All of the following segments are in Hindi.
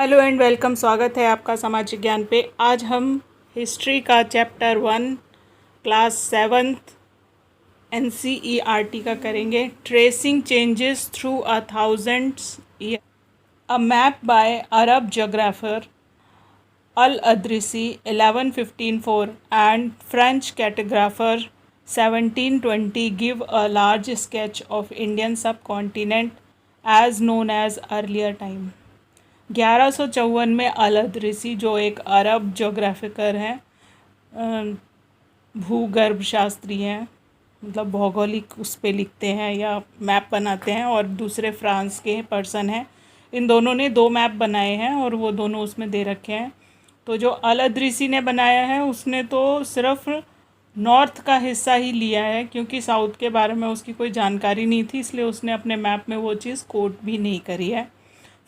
Hello and welcome. स्वागत है आपका सामाजिक ज्ञान पे। आज हम हिस्ट्री का चैप्टर 1 क्लास 7th NCERT का करेंगे। Tracing changes through a thousands year, a map by Arab geographer Al Idrisi 1154 and French cartographer 1720 give a large sketch of Indian sub continent as known as earlier time. 1154 में अल अदरिसी, जो एक अरब जोग्राफिकर हैं, भूगर्भ शास्त्री हैं, मतलब भौगोलिक उस पे लिखते हैं या मैप बनाते हैं, और दूसरे फ्रांस के पर्सन हैं। इन दोनों ने 2 मैप बनाए हैं और वो दोनों उसमें दे रखे हैं। तो जो अल अदरिसी ने बनाया है उसने तो सिर्फ नॉर्थ का हिस्सा ही लिया है, क्योंकि साउथ के बारे में उसकी कोई जानकारी नहीं थी, इसलिए उसने अपने मैप में वो चीज़ कोट भी नहीं करी है।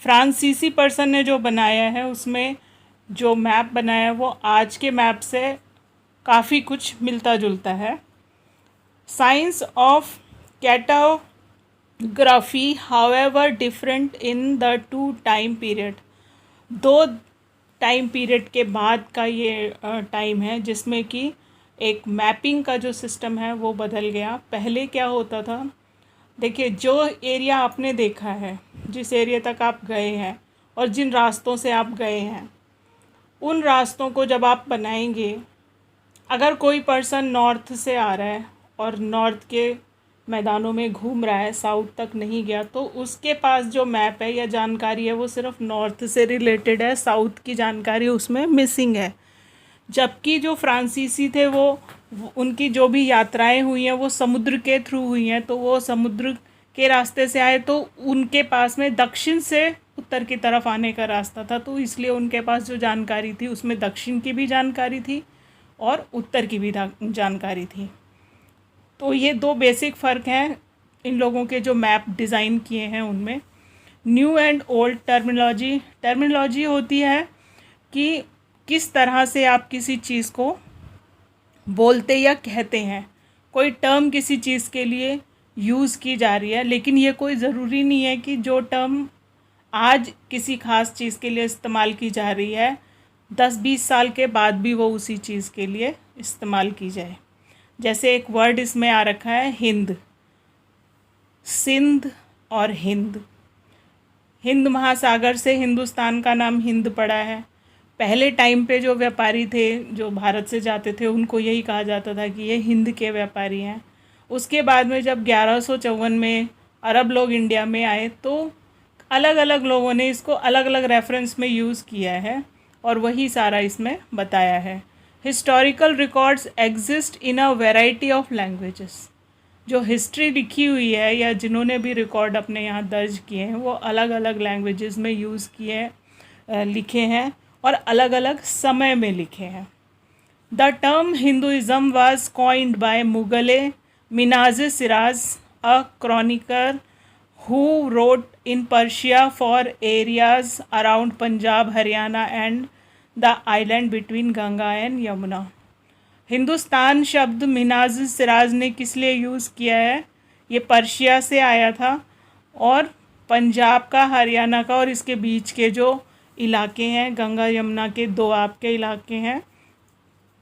फ्रांसीसी पर्सन ने जो बनाया है उसमें जो मैप बनाया है वो आज के मैप से काफ़ी कुछ मिलता जुलता है। Science of cartography however different in the 2 time period. 2 time period के बाद का ये टाइम है जिसमें कि एक मैपिंग का जो सिस्टम है वो बदल गया। पहले क्या होता था, देखिए, जो एरिया आपने देखा है, जिस एरिया तक आप गए हैं और जिन रास्तों से आप गए हैं, उन रास्तों को जब आप बनाएंगे, अगर कोई पर्सन नॉर्थ से आ रहा है और नॉर्थ के मैदानों में घूम रहा है, साउथ तक नहीं गया, तो उसके पास जो मैप है या जानकारी है वो सिर्फ नॉर्थ से रिलेटेड है, साउथ की जानकारी उसमें मिसिंग है। जबकि जो फ्रांसीसी थे वो उनकी जो भी यात्राएं हुई हैं वो समुद्र के थ्रू हुई हैं, तो वो समुद्र के रास्ते से आए, तो उनके पास में दक्षिण से उत्तर की तरफ आने का रास्ता था, तो इसलिए उनके पास जो जानकारी थी उसमें दक्षिण की भी जानकारी थी और उत्तर की भी जानकारी थी। तो ये 2 बेसिक फ़र्क हैं इन लोगों के जो मैप डिज़ाइन किए हैं उनमें। न्यू एंड ओल्ड टर्मिनोलॉजी होती है कि किस तरह से आप किसी चीज़ को बोलते या कहते हैं। कोई टर्म किसी चीज़ के लिए यूज़ की जा रही है, लेकिन ये कोई ज़रूरी नहीं है कि जो टर्म आज किसी ख़ास चीज़ के लिए इस्तेमाल की जा रही है 10-20 साल के बाद भी वो उसी चीज़ के लिए इस्तेमाल की जाए। जैसे एक वर्ड इसमें आ रखा है हिंद, सिंध और हिंद। हिंद महासागर से हिंदुस्तान का नाम हिंद पड़ा है। पहले टाइम पे जो व्यापारी थे जो भारत से जाते थे उनको यही कहा जाता था कि ये हिंद के व्यापारी हैं। उसके बाद में जब 1154 में अरब लोग इंडिया में आए तो अलग अलग लोगों ने इसको अलग अलग रेफरेंस में यूज़ किया है और वही सारा इसमें बताया है। Historical records exist in a variety of languages. जो हिस्ट्री लिखी हुई है या जिन्होंने भी रिकॉर्ड अपने यहाँ दर्ज किए हैं वो अलग अलग लैंग्वेजेस में यूज़ किए लिखे हैं और अलग अलग समय में लिखे हैं। The term Hinduism was coined by मुगले Minhaj Siraj, a chronicler who wrote in Persia for areas around Punjab, Haryana and the island between Ganga and Yamuna. Hindustan शब्द मिनाज सिराज ने किस लिए यूज़ किया है? ये पर्शिया से आया था और पंजाब का, हरियाणा का और इसके बीच के जो इलाके हैं, गंगा यमुना के दोआब के इलाके हैं,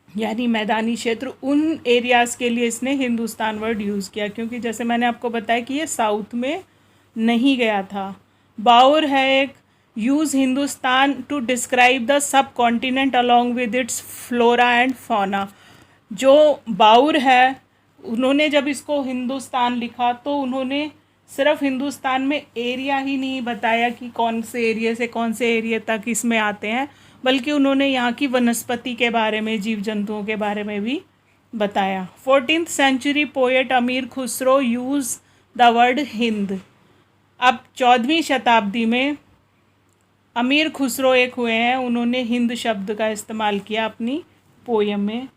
यानी मैदानी क्षेत्र, उन एरियाज़ के लिए इसने हिंदुस्तान वर्ड यूज़ किया, क्योंकि जैसे मैंने आपको बताया कि ये साउथ में नहीं गया था। बाउर है एक, use Hindustan to describe the subcontinent along with its flora and fauna. जो बाउर है उन्होंने जब इसको हिंदुस्तान लिखा तो उन्होंने सिर्फ हिंदुस्तान में एरिया ही नहीं बताया कि कौन से एरिया से कौन से एरिया तक इसमें आते हैं, बल्कि उन्होंने यहाँ की वनस्पति के बारे में, जीव जंतुओं के बारे में भी बताया। 14th सेंचुरी पोएट अमीर Khusro use the word Hind. अब 14वीं शताब्दी में अमीर खुसरो एक हुए हैं, उन्होंने हिंद शब्द का इस्तेमाल किया अपनी पोयम में।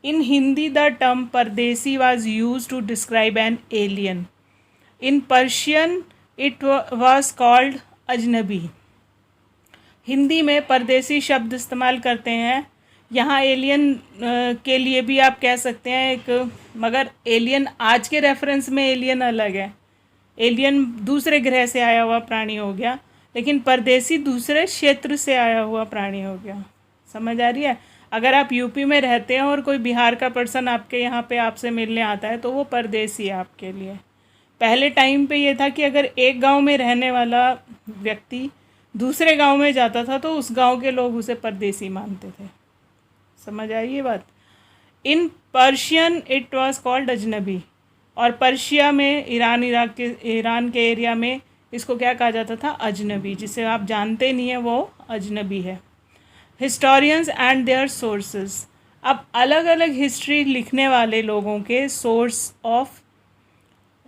In Hindi the term pardesi was used to describe an alien. In Persian it was called ajnabi. Hindi में परदेसी शब्द इस्तेमाल करते हैं। यहाँ एलियन के लिए भी आप कह सकते हैं एक, मगर एलियन आज के रेफरेंस में एलियन अलग है, एलियन दूसरे ग्रह से आया हुआ प्राणी हो गया। लेकिन परदेसी दूसरे क्षेत्र से आया हुआ प्राणी हो गया। समझ आ रही है? अगर आप यूपी में रहते हैं और कोई बिहार का पर्सन आपके यहाँ पे आपसे मिलने आता है तो वो परदेसी है आपके लिए। पहले टाइम पे ये था कि अगर एक गांव में रहने वाला व्यक्ति दूसरे गांव में जाता था तो उस गांव के लोग उसे परदेसी मानते थे। समझ आई ये बात? इन पर्शियन इट वाज कॉल्ड अजनबी। और पर्शिया में ईरान के एरिया में इसको क्या कहा जाता था? अजनबी। जिसे आप जानते नहीं है वो अजनबी है। Historians and their sources. अब अलग अलग हिस्ट्री लिखने वाले लोगों के सोर्स ऑफ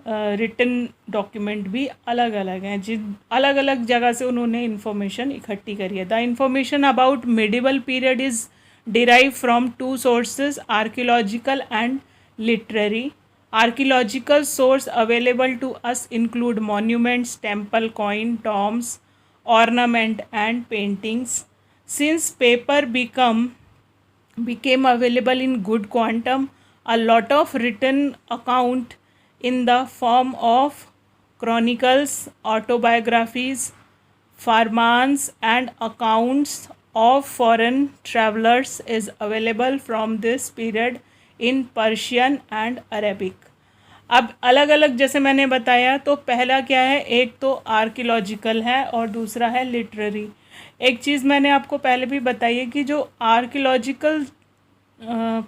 रिटन डॉक्यूमेंट भी अलग अलग हैं, जिन अलग अलग जगह से उन्होंने इन्फॉर्मेशन इकट्ठी करी है। The information about medieval period is derive from two sources, archaeological and literary. Archaeological source available to us include monuments, temple, coin, tombs, ornament and paintings. Since paper became available in good quantum, a lot of written account in the form of chronicles, autobiographies, farmans and accounts of foreign travelers is available from this period in Persian and Arabic. अब अलग अलग जैसे मैंने बताया तो पहला क्या है, एक तो आर्कियोलॉजिकल है और दूसरा है लिटरेरी। एक चीज़ मैंने आपको पहले भी बताई है कि जो आर्कियोलॉजिकल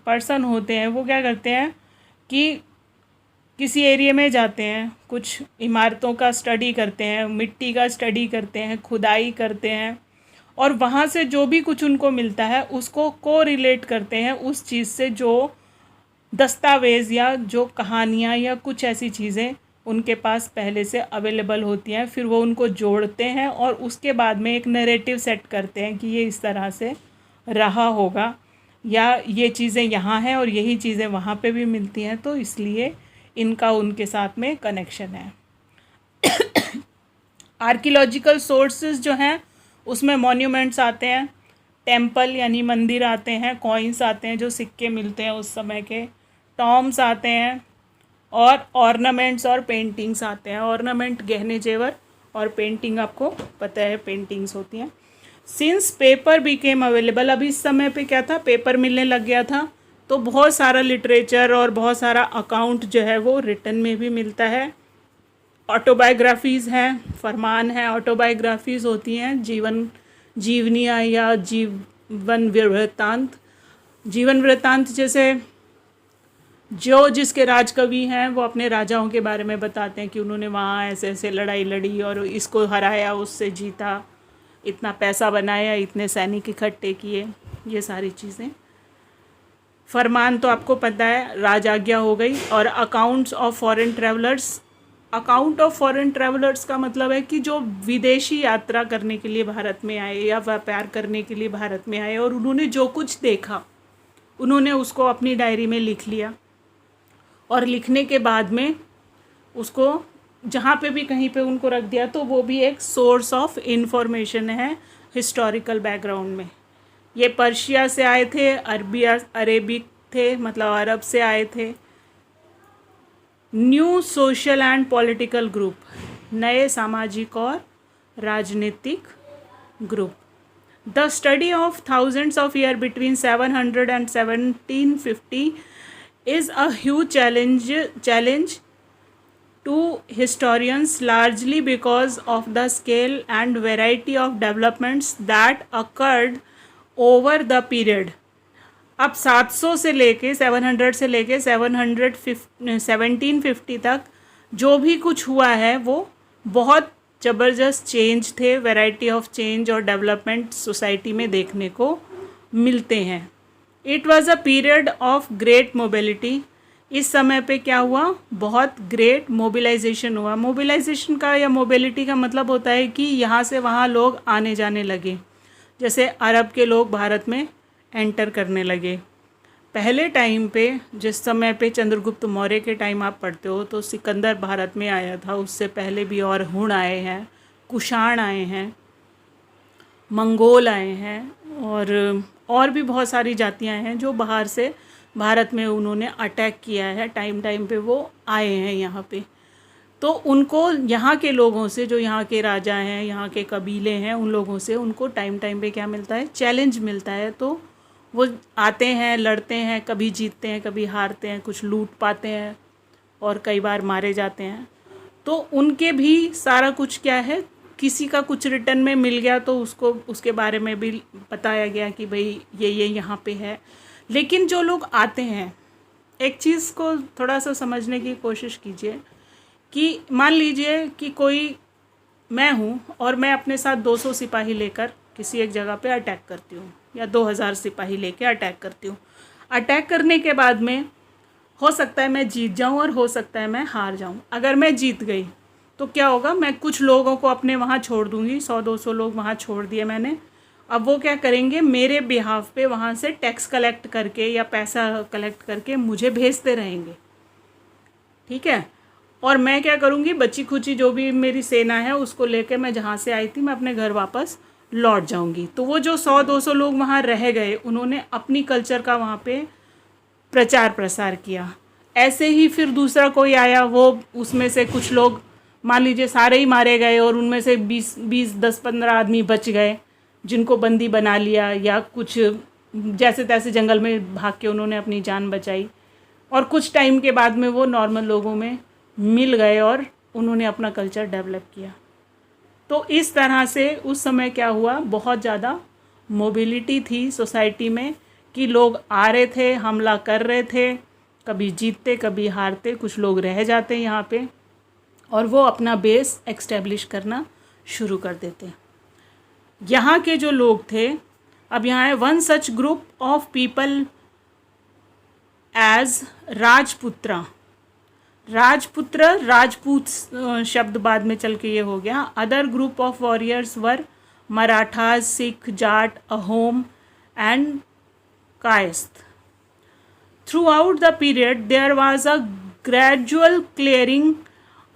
पर्सन होते हैं वो क्या करते हैं कि किसी एरिया में जाते हैं, कुछ इमारतों का स्टडी करते हैं, मिट्टी का स्टडी करते हैं, खुदाई करते हैं और वहाँ से जो भी कुछ उनको मिलता है उसको को रिलेट करते हैं उस चीज़ से जो दस्तावेज़ या जो कहानियाँ या कुछ ऐसी चीज़ें उनके पास पहले से अवेलेबल होती हैं। फिर वो उनको जोड़ते हैं और उसके बाद में एक नैरेटिव सेट करते हैं कि ये इस तरह से रहा होगा या ये चीज़ें यहाँ हैं और यही चीज़ें वहाँ पे भी मिलती हैं, तो इसलिए इनका उनके साथ में कनेक्शन है। आर्कियोलॉजिकल सोर्सेज जो हैं उसमें मॉन्यूमेंट्स आते हैं, टेम्पल यानी मंदिर आते हैं, कॉइन्स आते हैं जो सिक्के मिलते हैं उस समय के, टॉम्स आते हैं और ऑर्नामेंट्स और पेंटिंग्स आते हैं। ऑर्नामेंट गहने जेवर और पेंटिंग आपको पता है पेंटिंग्स होती हैं। सिंस पेपर बिकेम अवेलेबल, अब इस समय पे क्या था, पेपर मिलने लग गया था तो बहुत सारा लिटरेचर और बहुत सारा अकाउंट जो है वो रिटन में भी मिलता है। ऑटोबायोग्राफीज़ हैं, फरमान हैं, ऑटोबायोग्राफीज़ होती हैं जीवनियाँ या जीवन वृत्तांत। जीवन वृत्तांत जैसे जो जिसके राजकवि हैं वो अपने राजाओं के बारे में बताते हैं कि उन्होंने वहाँ ऐसे ऐसे लड़ाई लड़ी और इसको हराया, उससे जीता, इतना पैसा बनाया, इतने सैनिक इकट्ठे किए, ये सारी चीज़ें। फरमान तो आपको पता है, राजाज्ञा हो गई। और accounts of foreign travellers. Account of foreign travellers का मतलब है कि जो विदेशी यात्रा करने के लिए भारत में आए या व्यापार करने के लिए भारत में आए और उन्होंने जो कुछ देखा उन्होंने उसको अपनी डायरी में लिख लिया और लिखने के बाद में उसको जहाँ पे भी कहीं पे उनको रख दिया, तो वो भी एक सोर्स ऑफ इंफॉर्मेशन है हिस्टोरिकल बैकग्राउंड में। ये पर्शिया से आए थे, अरेबिक थे, मतलब अरब से आए थे। New social and political group, नए सामाजिक और राजनीतिक group. The study of thousands of year between 700 and 1750 is a huge challenge to historians, largely because of the scale and variety of developments that occurred over the period. अब 700 से लेके 700 से लेके 1750 तक जो भी कुछ हुआ है वो बहुत ज़बरदस्त चेंज थे, वैरायटी ऑफ चेंज और डेवलपमेंट सोसाइटी में देखने को मिलते हैं। It was a period of great mobility. इस समय पे क्या हुआ, बहुत ग्रेट मोबिलाइजेशन हुआ। मोबिलाइजेशन का या मोबिलिटी का मतलब होता है कि यहाँ से वहाँ लोग आने जाने लगे, जैसे अरब के लोग भारत में एंटर करने लगे। पहले टाइम पे जिस समय पे चंद्रगुप्त मौर्य के टाइम आप पढ़ते हो तो सिकंदर भारत में आया था, उससे पहले भी और हुण आए हैं, कुषाण आए हैं, मंगोल आए हैं और भी बहुत सारी जातियां हैं जो बाहर से भारत में उन्होंने अटैक किया है। टाइम टाइम पे वो आए हैं यहाँ पे। तो उनको यहाँ के लोगों से, जो यहाँ के राजा हैं, यहाँ के कबीले हैं, उन लोगों से उनको टाइम टाइम पे क्या मिलता है, चैलेंज मिलता है। तो वो आते हैं, लड़ते हैं, कभी जीतते हैं, कभी हारते हैं, कुछ लूट पाते हैं और कई बार मारे जाते हैं। तो उनके भी सारा कुछ क्या है, किसी का कुछ रिटर्न में मिल गया तो उसको उसके बारे में भी बताया गया कि भाई ये यहाँ पे है। लेकिन जो लोग आते हैं, एक चीज़ को थोड़ा सा समझने की कोशिश कीजिए कि मान लीजिए कि कोई, मैं हूँ और मैं अपने साथ 200 सिपाही लेकर किसी एक जगह पे अटैक करती हूँ, या 2000 सिपाही लेके अटैक करती हूँ। अटैक करने के बाद में हो सकता है मैं जीत जाऊँ और हो सकता है मैं हार जाऊँ। अगर मैं जीत गई तो क्या होगा, मैं कुछ लोगों को अपने वहाँ छोड़ दूँगी, 100-200 लोग वहाँ छोड़ दिए मैंने। अब वो क्या करेंगे, मेरे बिहाफ पे वहाँ से टैक्स कलेक्ट करके या पैसा कलेक्ट करके मुझे भेजते रहेंगे, ठीक है। और मैं क्या करूँगी, बची खुची जो भी मेरी सेना है उसको लेके मैं जहाँ से आई थी मैं अपने घर वापस लौट जाऊँगी। तो वो जो 100-200 लोग वहाँ रह गए, उन्होंने अपनी कल्चर का वहाँ पे प्रचार प्रसार किया। ऐसे ही फिर दूसरा कोई आया, वो उसमें से कुछ लोग, मान लीजिए सारे ही मारे गए और उनमें से 10-15 आदमी बच गए जिनको बंदी बना लिया, या कुछ जैसे तैसे जंगल में भाग के उन्होंने अपनी जान बचाई, और कुछ टाइम के बाद में वो नॉर्मल लोगों में मिल गए और उन्होंने अपना कल्चर डेवलप किया। तो इस तरह से उस समय क्या हुआ, बहुत ज़्यादा मोबिलिटी थी सोसाइटी में कि लोग आ रहे थे, हमला कर रहे थे, कभी जीतते कभी हारते, कुछ लोग रह जाते यहाँ पे और वो अपना बेस एक्स्टेब्लिश करना शुरू कर देते। यहाँ के जो लोग थे, अब यहाँ है one such group of people as Rajputra. Rajputra, Rajput शब्द बाद में चल के ये हो गया। Other group of warriors were Marathas, Sikh, Jat, Ahom and Kayastha. Throughout the period, there was a gradual clearing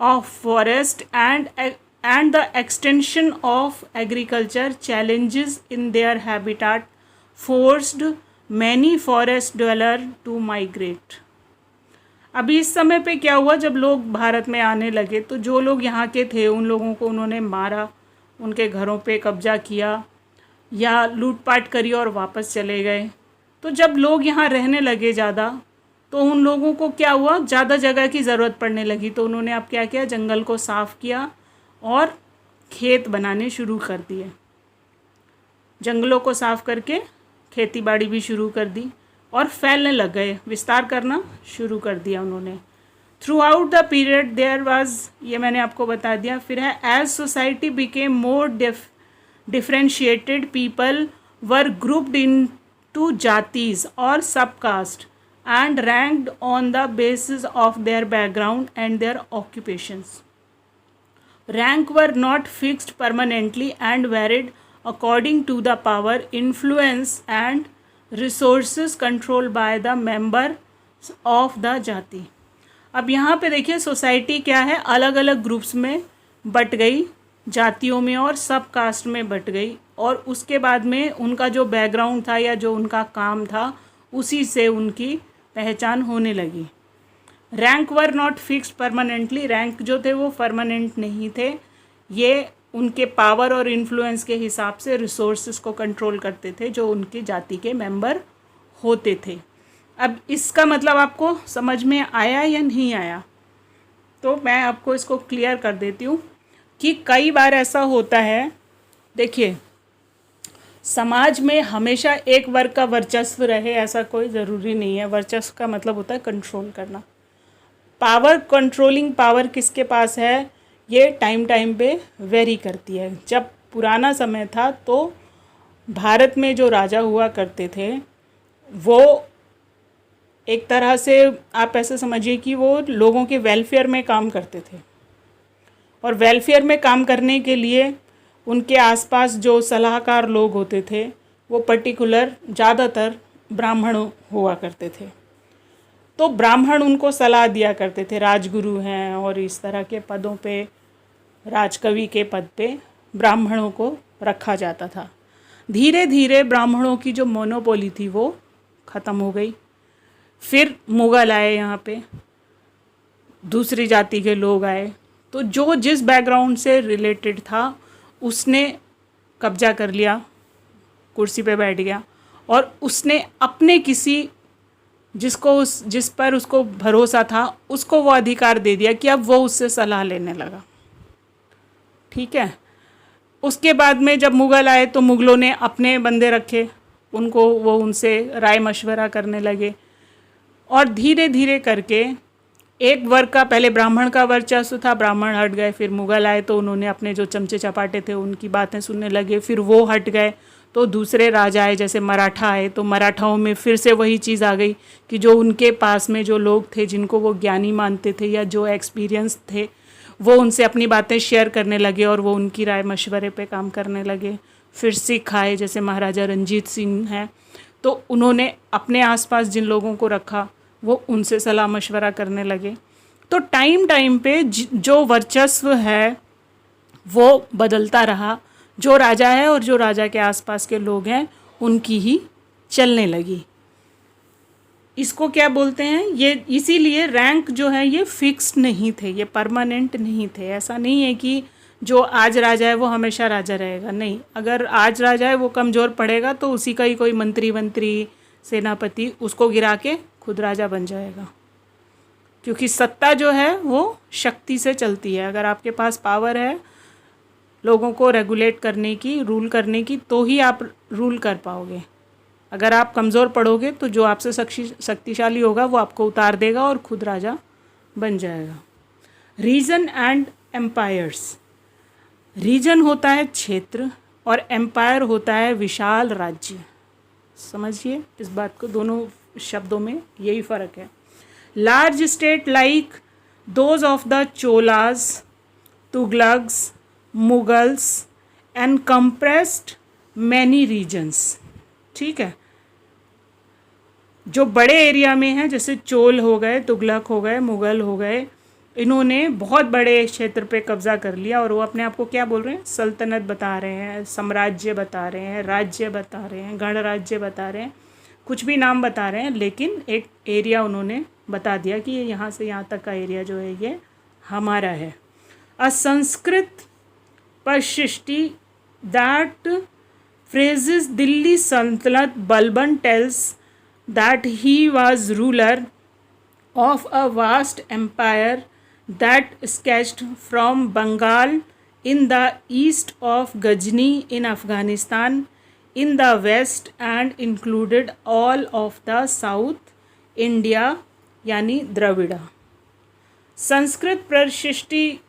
of forest and the extension of agriculture challenges in their habitat forced many forest dweller to migrate. अभी इस समय पे क्या हुआ, जब लोग भारत में आने लगे तो जो लोग यहाँ के थे उन लोगों को उन्होंने मारा, उनके घरों पे कब्जा किया या लूटपाट करी और वापस चले गए। तो जब लोग यहाँ रहने लगे ज़्यादा, तो उन लोगों को क्या हुआ, ज़्यादा जगह की ज़रूरत पड़ने लगी। तो उन्होंने अब क्या किया, जंगल को साफ़ किया और खेत बनाने शुरू कर दिए। जंगलों को साफ़ करके खेती बाड़ी भी शुरू कर दी और फैलने लग गए, विस्तार करना शुरू कर दिया उन्होंने। Throughout the period there was, ये मैंने आपको बता दिया। फिर है as society became more differentiated, people were grouped in to jatis or subcaste and ranked on the basis of their background and their occupations. Rank were not fixed permanently and varied according to the power, influence and resources controlled by the members of the jati. अब यहाँ पे देखिए सोसाइटी क्या है, अलग अलग ग्रुप्स में बट गई, जातियों में और सब कास्ट में बट गई, और उसके बाद में उनका जो बैकग्राउंड था या जो उनका काम था उसी से उनकी पहचान होने लगी। Rank were not fix permanently, rank जो थे वो परमानेंट नहीं थे, ये उनके पावर और इन्फ्लुएंस के हिसाब से रिसोर्सेज को कंट्रोल करते थे जो उनकी जाति के मेंबर होते थे। अब इसका मतलब आपको समझ में आया या नहीं आया, तो मैं आपको इसको क्लियर कर देती हूँ कि कई बार ऐसा होता है, देखिए समाज में हमेशा एक वर्ग का वर्चस्व रहे ऐसा कोई ज़रूरी नहीं है। वर्चस्व का मतलब होता है कंट्रोल करना। पावर, कंट्रोलिंग पावर किसके पास है, ये टाइम टाइम पे वेरी करती है। जब पुराना समय था तो भारत में जो राजा हुआ करते थे वो एक तरह से आप ऐसे समझिए कि वो लोगों के वेलफेयर में काम करते थे, और वेलफेयर में काम करने के लिए उनके आसपास जो सलाहकार लोग होते थे वो पर्टिकुलर ज़्यादातर ब्राह्मण हुआ करते थे। तो ब्राह्मण उनको सलाह दिया करते थे, राजगुरु हैं और इस तरह के पदों पे, राजकवि के पद पे ब्राह्मणों को रखा जाता था। धीरे धीरे ब्राह्मणों की जो मोनोपोली थी वो ख़त्म हो गई। फिर मुग़ल आए, यहाँ पे दूसरी जाति के लोग आए, तो जो जिस बैकग्राउंड से रिलेटेड था उसने कब्जा कर लिया, कुर्सी पे बैठ गया और उसने अपने किसी जिस पर उसको भरोसा था उसको वो अधिकार दे दिया कि अब वो उससे सलाह लेने लगा। ठीक है। उसके बाद में जब मुग़ल आए तो मुग़लों ने अपने बंदे रखे, वो उनसे राय मशवरा करने लगे और धीरे धीरे करके एक वर्ग का, पहले ब्राह्मण का वर्चस्व था, ब्राह्मण हट गए, फिर मुग़ल आए तो उन्होंने अपने जो चमचे चपाटे थे उनकी बातें सुनने लगे, फिर वो हट गए तो दूसरे राजा आए, जैसे मराठा आए तो मराठाओं में फिर से वही चीज़ आ गई कि जो उनके पास में जो लोग थे जिनको वो ज्ञानी मानते थे या जो एक्सपीरियंस थे वो उनसे अपनी बातें शेयर करने लगे और वो उनकी राय मशवरे पे काम करने लगे। फिर सिख आए, जैसे महाराजा रंजीत सिंह हैं, तो उन्होंने अपने आसपास जिन लोगों को रखा वो उनसे सलाह मशवरा करने लगे। तो टाइम पे जो वर्चस्व है वो बदलता रहा, जो राजा है और जो राजा के आसपास के लोग हैं उनकी ही चलने लगी। इसको क्या बोलते हैं, ये इसीलिए रैंक जो है ये फिक्स्ड नहीं थे, ये परमानेंट नहीं थे। ऐसा नहीं है कि जो आज राजा है वो हमेशा राजा रहेगा, नहीं। अगर आज राजा है वो कमज़ोर पड़ेगा तो उसी का ही कोई मंत्री सेनापति उसको गिरा के खुद राजा बन जाएगा, क्योंकि सत्ता जो है वो शक्ति से चलती है। अगर आपके पास पावर है लोगों को रेगुलेट करने की, रूल करने की, तो ही आप रूल कर पाओगे। अगर आप कमज़ोर पड़ोगे तो जो आपसे शक्तिशाली होगा वो आपको उतार देगा और खुद राजा बन जाएगा। रीजन एंड एम्पायर्स, रीजन होता है क्षेत्र और एम्पायर होता है विशाल राज्य। समझिए इस बात को, दोनों शब्दों में यही फ़र्क है। Large state like those of the Cholas, Tughlaqs, Mughals and compressed many reasons. ठीक है, जो बड़े एरिया में हैं जैसे चोल हो गए, तुगलक हो गए, मुग़ल हो गए, इन्होंने बहुत बड़े क्षेत्र पे कब्ज़ा कर लिया और वो अपने आप को क्या बोल रहे हैं, सल्तनत बता रहे हैं, साम्राज्य बता रहे हैं, राज्य बता रहे हैं, गणराज्य बता रहे हैं, कुछ भी नाम बता रहे हैं, लेकिन एक एरिया उन्होंने बता दिया कि ये यहाँ से यहाँ तक का एरिया जो है ये हमारा है। अ संस्कृत परशिष्टि that phrases Delhi Sultanate Balban tells that he was ruler of a vast empire that stretched from Bengal in the east of Ghazni in Afghanistan in the west and included all of the South India यानी द्रविड़ा। संस्कृत प्रशिष्टि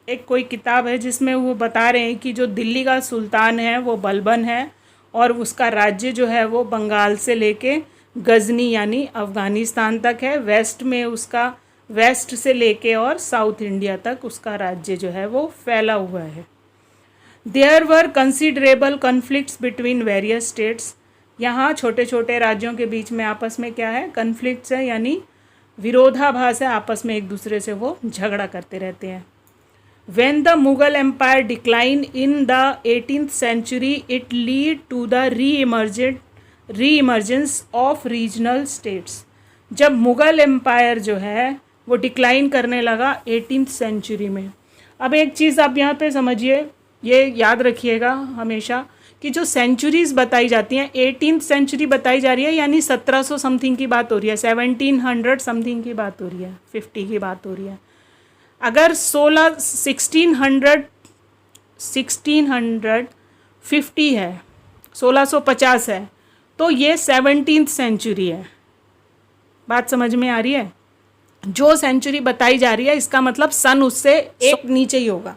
एक कोई किताब है जिसमें वो बता रहे हैं कि जो दिल्ली का सुल्तान है वो बलबन है और उसका राज्य जो है वो बंगाल से लेके गजनी यानी अफ़गानिस्तान तक है। वेस्ट में उसका, वेस्ट से लेके और साउथ इंडिया तक उसका राज्य जो है वो फैला हुआ है। There were considerable conflicts between various states, यहाँ छोटे छोटे राज्यों के बीच में आपस में क्या है, कन्फ्लिक्ट्स है, यानी विरोधाभास है, आपस में एक दूसरे से वो झगड़ा करते रहते हैं। When the Mughal Empire declined in the 18th century, it led to the re-emergence of regional states. जब मुग़ल एम्पायर जो है वो डिक्लाइन करने लगा 18th सेंचुरी में। अब एक चीज़ आप यहाँ पे समझिए, ये याद रखिएगा हमेशा कि जो सेंचुरीज़ बताई जाती हैं, 18th सेंचुरी बताई जा रही है यानी 1700 समथिंग की बात हो रही है, 1700 समथिंग की बात हो रही है, 50 की बात हो रही है। अगर 1650 है, 1650 है, तो ये 17th सेंचुरी है। बात समझ में आ रही है? जो सेंचुरी बताई जा रही है इसका मतलब सन उससे एक नीचे ही होगा।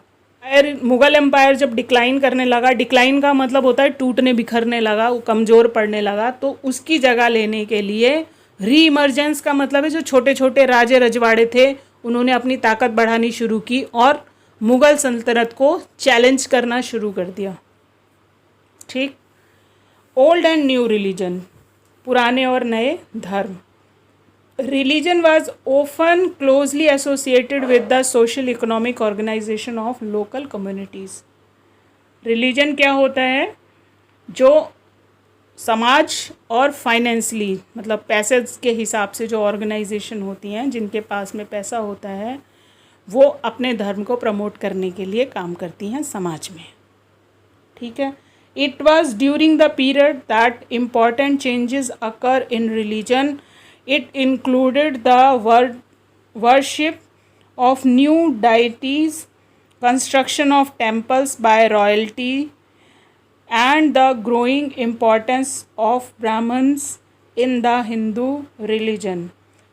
मुग़ल एम्पायर जब डिक्लाइन करने लगा, डिक्लाइन का मतलब होता है टूटने बिखरने लगा, वो कमज़ोर पड़ने लगा, तो उसकी जगह लेने के लिए री इमर्जेंस का मतलब है जो छोटे छोटे राजे रजवाड़े थे उन्होंने अपनी ताकत बढ़ानी शुरू की और मुग़ल सल्तनत को चैलेंज करना शुरू कर दिया। ठीक। ओल्ड एंड न्यू रिलीजन, पुराने और नए धर्म। Religion was often closely associated with the social economic organization of local communities. Religion क्या होता है, जो समाज और फाइनेंशली मतलब पैसे के हिसाब से जो ऑर्गेनाइजेशन होती हैं, जिनके पास में पैसा होता है, वो अपने धर्म को प्रमोट करने के लिए काम करती हैं समाज में। ठीक है। It was during the period that important changes occur in religion. It included the worship of new deities, construction of temples by royalty, and the growing importance of Brahmins in the Hindu religion.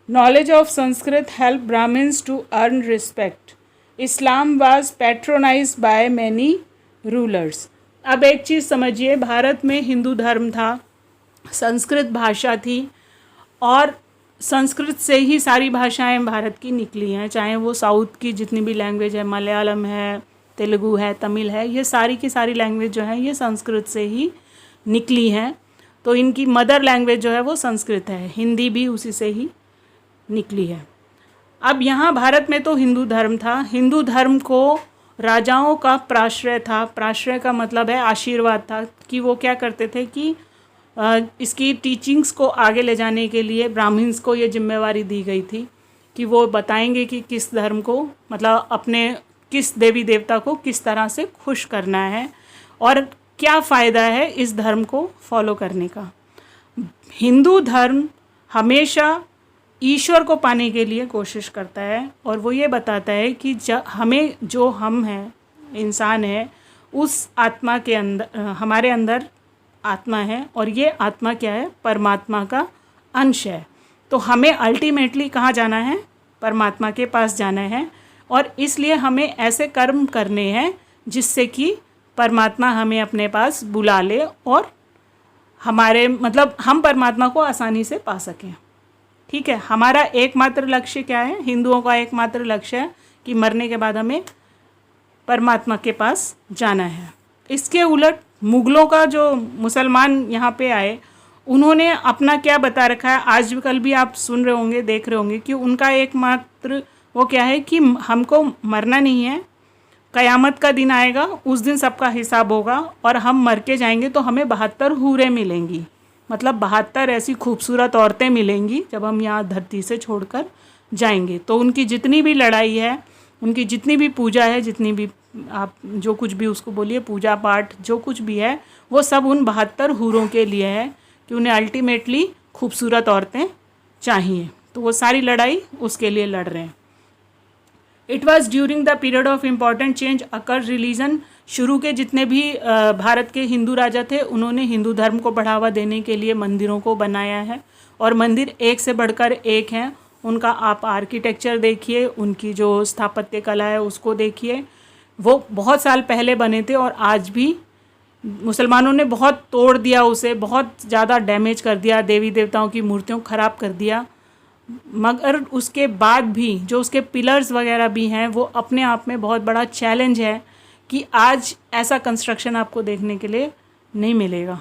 Knowledge of Sanskrit helped Brahmins to earn respect. Islam was patronized by many rulers. अब एक चीज़ समझिए, भारत में हिंदू धर्म था, संस्कृत भाषा थी, और संस्कृत से ही सारी भाषाएं भारत की निकली हैं, चाहे वो साउथ की जितनी भी लैंग्वेज है, मलयालम है, तेलुगु है, तमिल है, ये सारी की सारी लैंग्वेज जो है ये संस्कृत से ही निकली हैं। तो इनकी मदर लैंग्वेज जो है वो संस्कृत है, हिंदी भी उसी से ही निकली है। अब यहाँ भारत में तो हिंदू धर्म था, हिंदू धर्म को राजाओं का प्राश्रय था। प्राश्रय का मतलब है आशीर्वाद था, कि वो क्या करते थे कि इसकी टीचिंग्स को आगे ले जाने के लिए ब्राह्मण्स को ये जिम्मेवारी दी गई थी कि वो बताएंगे कि किस धर्म को, मतलब अपने किस देवी देवता को किस तरह से खुश करना है और क्या फ़ायदा है इस धर्म को फॉलो करने का। हिंदू धर्म हमेशा ईश्वर को पाने के लिए कोशिश करता है, और वो ये बताता है कि हमें जो हम हैं, इंसान है, उस आत्मा के अंदर, हमारे अंदर आत्मा है, और ये आत्मा क्या है, परमात्मा का अंश है। तो हमें अल्टीमेटली कहाँ जाना है, परमात्मा के पास जाना है, और इसलिए हमें ऐसे कर्म करने हैं जिससे कि परमात्मा हमें अपने पास बुला ले और हमारे मतलब हम परमात्मा को आसानी से पा सकें। ठीक है, हमारा एकमात्र लक्ष्य क्या है, हिंदुओं का एकमात्र लक्ष्य है कि मरने के बाद हमें परमात्मा के पास जाना है। इसके उलट मुग़लों का जो मुसलमान यहाँ पे आए, उन्होंने अपना क्या बता रखा है, आज कल भी आप सुन रहे होंगे, देख रहे होंगे कि उनका एकमात्र वो क्या है कि हमको मरना नहीं है, क़यामत का दिन आएगा, उस दिन सबका हिसाब होगा और हम मर के जाएंगे तो हमें 72 हूरें मिलेंगी, मतलब 72 ऐसी खूबसूरत औरतें मिलेंगी जब हम यहाँ धरती से छोड़कर जाएंगे। तो उनकी जितनी भी लड़ाई है, उनकी जितनी भी पूजा है, जितनी भी आप जो कुछ भी उसको बोलिए, पूजा पाठ जो कुछ भी है, वो सब उन 72 हूरों के लिए है कि उन्हें अल्टीमेटली खूबसूरत औरतें चाहिए। तो वो सारी लड़ाई उसके लिए लड़ रहे हैं। It was during the period of important change occur religion. शुरू के जितने भी भारत के हिंदू राजा थे, उन्होंने हिंदू धर्म को बढ़ावा देने के लिए मंदिरों को बनाया है, और मंदिर एक से बढ़कर एक हैं। उनका आप आर्किटेक्चर देखिए, उनकी जो स्थापत्य कला है उसको देखिए, वो बहुत साल पहले बने थे और आज भी मुसलमानों ने बहुत तोड़ दिया उसे, बहुत ज़्यादा डैमेज कर दिया, देवी देवताओं की मूर्तियों को ख़राब कर दिया। मगर उसके बाद भी जो उसके पिलर्स वगैरह भी हैं, वो अपने आप में बहुत बड़ा चैलेंज है कि आज ऐसा कंस्ट्रक्शन आपको देखने के लिए नहीं मिलेगा।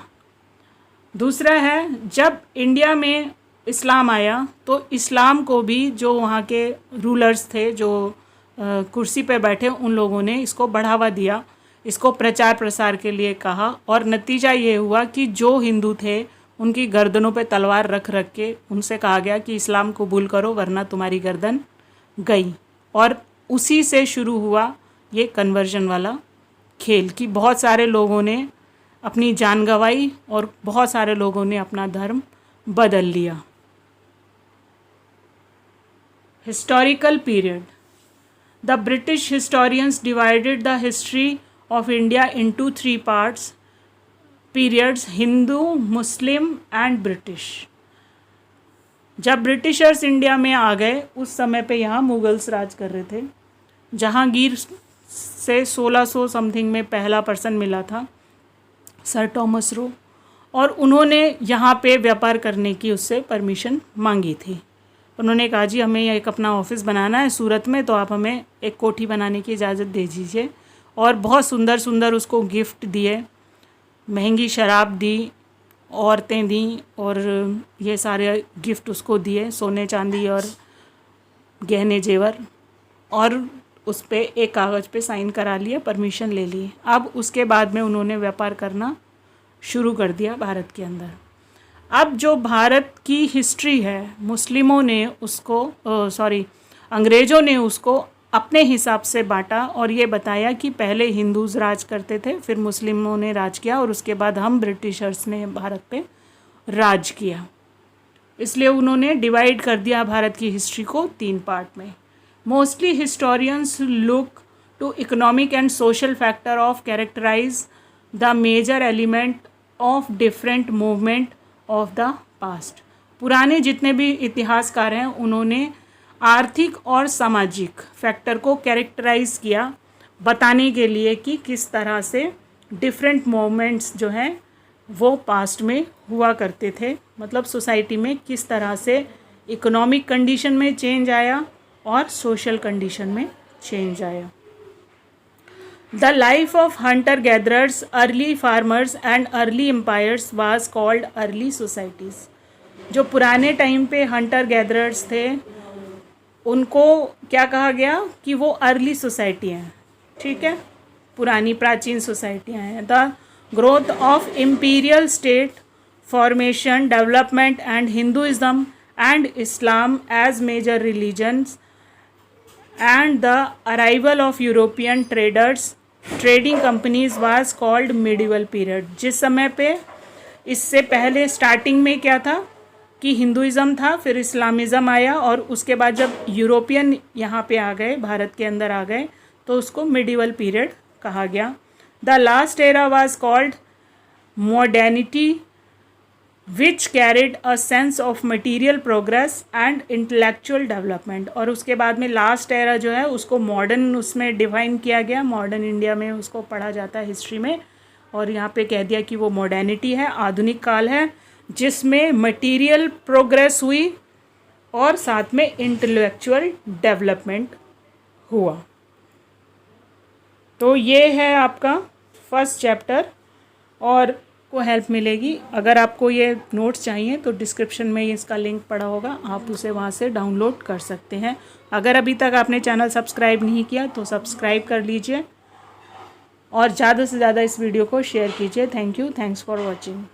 दूसरा है, जब इंडिया में इस्लाम आया तो इस्लाम को भी जो वहाँ के रूलर्स थे, जो कुर्सी पे बैठे, उन लोगों ने इसको बढ़ावा दिया, इसको प्रचार प्रसार के लिए कहा, और नतीजा ये हुआ कि जो हिंदू थे उनकी गर्दनों पे तलवार रख रख के उनसे कहा गया कि इस्लाम कबूल करो वरना तुम्हारी गर्दन गई। और उसी से शुरू हुआ ये कन्वर्जन वाला खेल कि बहुत सारे लोगों ने अपनी जान गंवाई और बहुत सारे लोगों ने अपना धर्म बदल लिया। Historical period. The British historians divided the history of India into 3 parts, periods: Hindu, Muslim and British. जब ब्रिटिशर्स इंडिया में आ गए उस समय पे यहाँ मुगल्स राज कर रहे थे। जहांगीर से 1600 समथिंग में पहला पर्सन मिला था, सर टॉमस रो, और उन्होंने यहाँ पे व्यापार करने की उससे परमिशन मांगी थी। उन्होंने कहा जी हमें एक अपना ऑफिस बनाना है सूरत में, तो आप हमें एक कोठी बनाने की इजाज़त दे दीजिए। और बहुत सुंदर सुंदर उसको गिफ्ट दिए, महंगी शराब दी, औरतें दी, और ये सारे गिफ्ट उसको दिए, सोने चांदी और गहने जेवर, और उस पर एक कागज़ पे साइन करा लिया, परमिशन ले ली। अब उसके बाद में उन्होंने व्यापार करना शुरू कर दिया भारत के अंदर। अब जो भारत की हिस्ट्री है, मुस्लिमों ने उसको अंग्रेज़ों ने उसको अपने हिसाब से बांटा और ये बताया कि पहले हिंदूज़ राज करते थे, फिर मुस्लिमों ने राज किया और उसके बाद हम ब्रिटिशर्स ने भारत पे राज किया। इसलिए उन्होंने डिवाइड कर दिया भारत की हिस्ट्री को 3 पार्ट में। Mostly historians look to economic and social factor of characterize the major element of different movement of the past. पुराने जितने भी इतिहासकार हैं उन्होंने आर्थिक और सामाजिक फैक्टर को कैरेक्टराइज किया, बताने के लिए कि किस तरह से डिफरेंट मूवमेंट्स जो हैं वो पास्ट में हुआ करते थे, मतलब सोसाइटी में किस तरह से इकोनॉमिक कंडीशन में चेंज आया और सोशल कंडीशन में चेंज आया। The life of hunter gatherers, early farmers and early empires was called early societies. जो पुराने टाइम पे हंटर गैदरर्स थे उनको क्या कहा गया कि वो अर्ली सोसाइटी हैं, ठीक है, पुरानी प्राचीन सोसाइटियाँ हैं। The growth of imperial state formation, development and Hinduism and Islam as major religions and the arrival of European traders, trading companies was called medieval period. जिस समय पे इससे पहले स्टार्टिंग में क्या था कि हिंदुइज़्म था, फिर इस्लामिज़्म आया और उसके बाद जब यूरोपियन यहाँ पे आ गए, भारत के अंदर आ गए, तो उसको मिडिवल पीरियड कहा गया। The last era was called modernity which carried a sense of material progress and intellectual development. और उसके बाद में लास्ट एरा जो है उसको मॉडर्न उसमें डिफाइन किया गया, मॉडर्न इंडिया में उसको पढ़ा जाता है हिस्ट्री में, और यहाँ पे कह दिया कि वो मॉडर्निटी है, आधुनिक काल है जिसमें मटेरियल प्रोग्रेस हुई और साथ में इंटेलेक्चुअल डेवलपमेंट हुआ। तो ये है आपका फर्स्ट चैप्टर और को हेल्प मिलेगी। अगर आपको ये नोट्स चाहिए तो डिस्क्रिप्शन में इसका लिंक पड़ा होगा, आप उसे वहाँ से डाउनलोड कर सकते हैं। अगर अभी तक आपने चैनल सब्सक्राइब नहीं किया तो सब्सक्राइब कर लीजिए और ज़्यादा से ज़्यादा इस वीडियो को शेयर कीजिए। Thank you, thanks for watching.